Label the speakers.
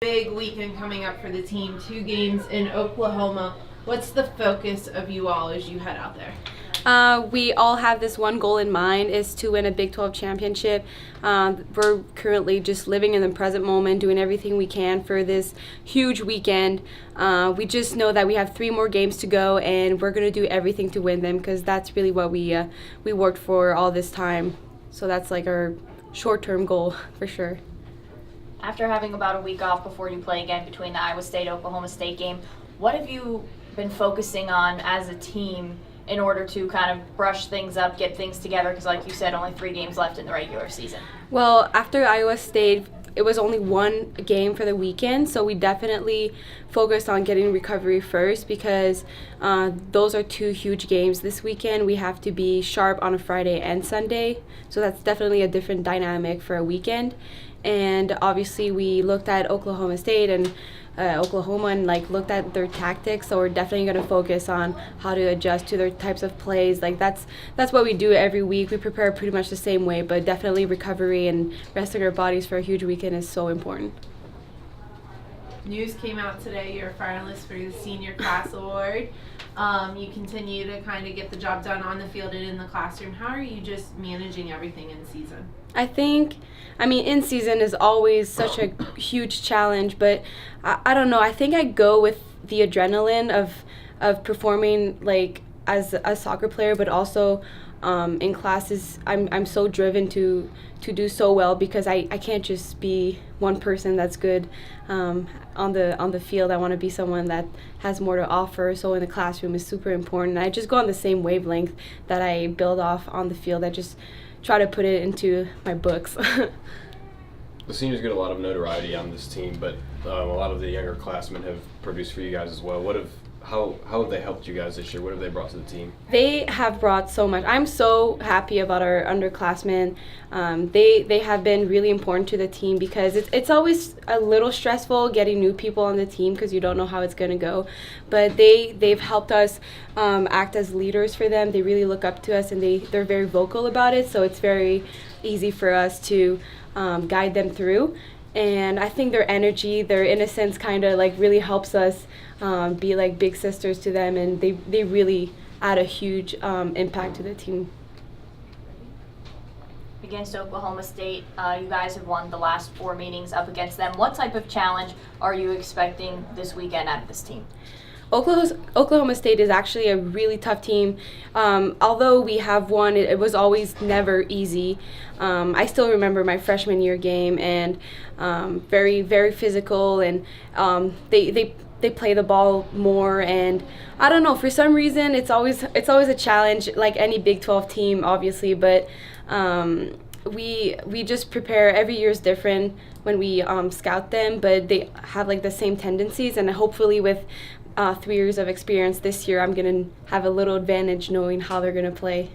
Speaker 1: Big weekend coming up for the team, 2 games in Oklahoma. What's the focus of you all as you head out there?
Speaker 2: We all have this one goal in mind, is to win a Big 12 championship. We're currently just living in the present moment, doing everything we can for this huge weekend. We just know that we have 3 more games to go, and we're going to do everything to win them, because that's really what we worked for all this time. So that's like our short-term goal for sure.
Speaker 3: After having about a week off before you play again between the Iowa State-Oklahoma State game, what have you been focusing on as a team in order to kind of brush things up, get things together? Because like you said, only 3 games left in the regular season.
Speaker 2: Well, after Iowa State, it was only 1 game for the weekend, so we definitely focused on getting recovery first, because those are 2 huge games this weekend. We have to be sharp on a Friday and Sunday, so that's definitely a different dynamic for a weekend. And obviously we looked at Oklahoma State and Oklahoma and looked at their tactics, so we're definitely going to focus on how to adjust to their types of plays. That's what we do every week. We prepare pretty much the same way, but definitely recovery and resting our bodies for a huge weekend is so important.
Speaker 1: News came out today, you're a finalist for the Senior Class Award. You continue to kind of get the job done on the field and in the classroom. How are you just managing everything in season?
Speaker 2: In season is always such a huge challenge, but I don't know. I think I go with the adrenaline of performing as a soccer player, but also in classes I'm so driven to do so well, because I can't just be one person that's good on the field. I want to be someone that has more to offer, so in the classroom is super important. I just go on the same wavelength that I build off on the field. I just try to put it into my books.
Speaker 4: The seniors get a lot of notoriety on this team, but a lot of the younger classmen have produced for you guys as well. How have they helped you guys this year? What have they brought to the team?
Speaker 2: They have brought so much. I'm so happy about our underclassmen. They have been really important to the team, because it's always a little stressful getting new people on the team, because you don't know how it's going to go. But they've helped us act as leaders for them. They really look up to us, and they're very vocal about it, so it's very easy for us to guide them through. And I think their energy, their innocence kind of really helps us be like big sisters to them, and they really add a huge impact to the team.
Speaker 3: Against Oklahoma State, you guys have won the last 4 meetings up against them. What type of challenge are you expecting this weekend out of this team?
Speaker 2: Oklahoma State is actually a really tough team. Although we have won, it was always never easy. I still remember my freshman year game, and very, very physical, and they play the ball more, and I don't know, for some reason it's always a challenge, like any Big 12 team obviously, but we just prepare. Every year is different when we scout them, but they have the same tendencies, and hopefully with 3 years of experience this year, I'm going to have a little advantage knowing how they're going to play.